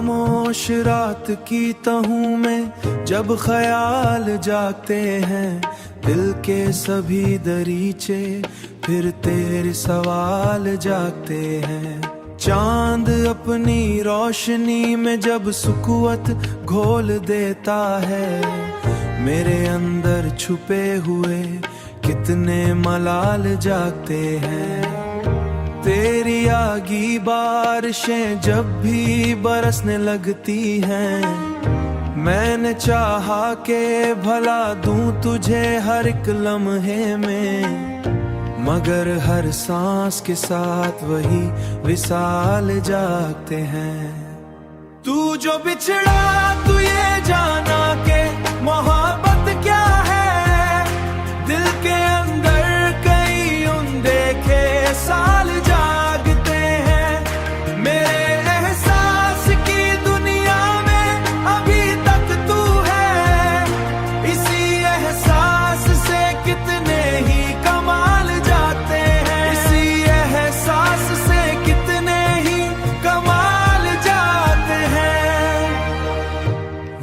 खामोश रात की तहूं में जब ख्याल जागते हैं, दिल के सभी दरीचे फिर तेरे सवाल जागते हैं। चांद अपनी रोशनी में जब सुकुवत घोल देता है, मेरे अंदर छुपे हुए कितने मलाल जागते हैं। तेरी आगी बारिशें जब भी बरसने लगती हैं, मैंने चाहा के भला दूं तुझे हर एक लम्हे में, मगर हर सांस के साथ वही विसाल जागते हैं। तू जो बिछड़ा तू ये जाना के मोहब्बत क्या है, दिल के अंदर कई अनदेखे साल जागते हैं। मेरे एहसास की दुनिया में अभी तक तू है, इसी एहसास से कितने ही कमाल जाते हैं, इसी एहसास से कितने ही कमाल जाते हैं।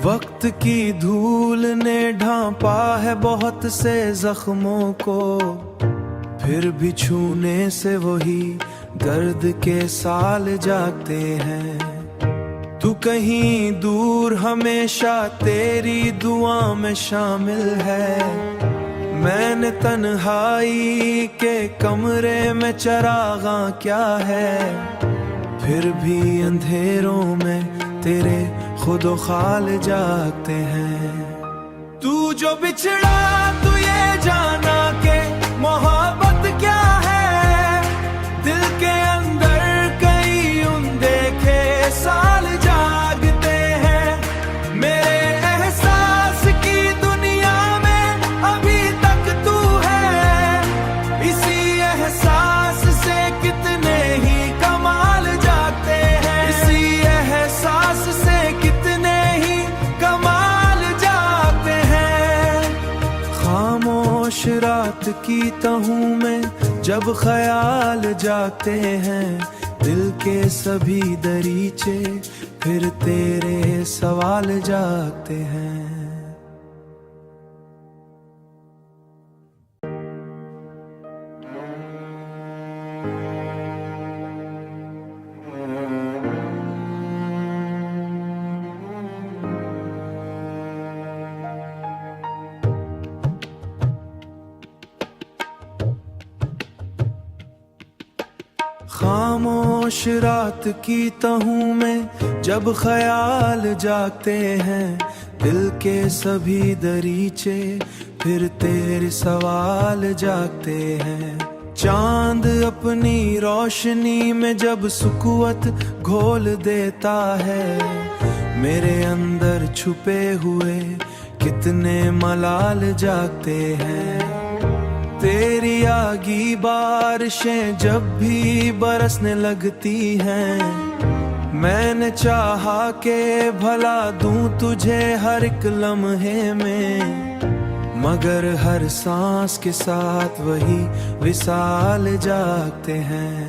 वक्त की धूल ने ढांपा है बहुत से जख्मों को, फिर भी छूने से वही दर्द के साल जागते हैं। तू कहीं दूर हमेशा तेरी दुआ में शामिल है, मैंने तन्हाई के कमरे में चरागा क्या है, फिर भी अंधेरों में तेरे खुदो खाल जागते हैं। तू जो बिछड़ा तू ये जाना के मोहब्बत क्या है, दिल के अंदर कई अनदेखे साल जागते हैं। मेरे एहसास की दुनिया में अभी तक तू है, इसी एहसास से कितने ही कमाल जागते हैं, इसी एहसास से कितने ही कमाल जागते हैं। खामोश रात की तहूं में जब ख्याल जागते हैं, दिल के सभी दरीचे फिर तेरे सवाल जागते हैं। खामोश रात की तहूं में जब ख्याल जागते हैं, दिल के सभी दरीचे फिर तेरे सवाल जागते हैं। चांद अपनी रोशनी में जब सुकुवत घोल देता है, मेरे अंदर छुपे हुए कितने मलाल जागते हैं। तेरी आगी बारिशें जब भी बरसने लगती हैं, मैंने चाहा के भला दूं तुझे हर एक लम्हे में, मगर हर सांस के साथ वही विसाल जागते हैं।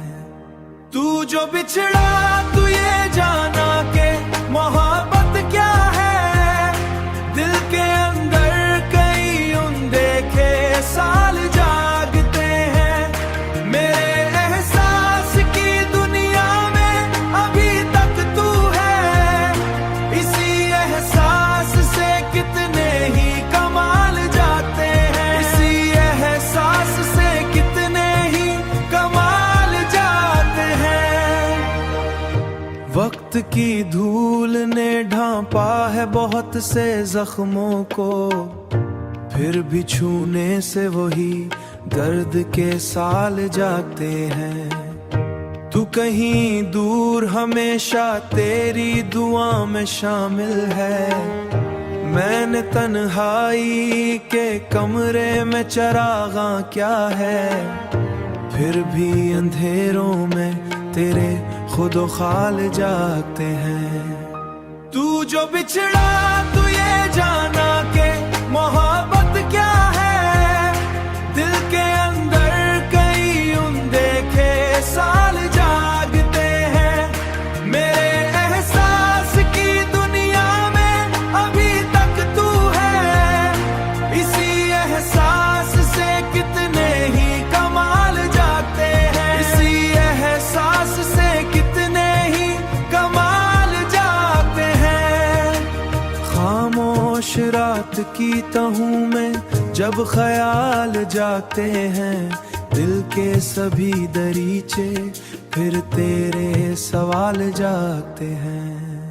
तू जो बिछड़ा तू ये जाना के मोहब्बत क्या है, दिल के अंदर कई अनदेखे साल जागते हैं। मेरे एहसास की दुनिया में अभी तक तू है, इसी एहसास से कितने ही कमाल जाते हैं, इसी एहसास से कितने ही कमाल जाते हैं। वक्त की धूल ने ढांपा है बहुत से जख्मों को, फिर भी छूने से वही दर्द के साल जागते हैं। तू कहीं दूर हमेशा तेरी दुआ में शामिल है, मैंने तन्हाई के कमरे में चरागा क्या है, फिर भी अंधेरों में तेरे खुदो खाल जागते हैं। तू जो बिछड़ा तू ये जाना के मोहब्बत क्या है, दिल के अंदर कई अनदेखे साल जागते हैं। मेरे एहसास रात की तहूं में जब ख्याल जाते हैं, दिल के सभी दरीचे फिर तेरे सवाल जागते हैं।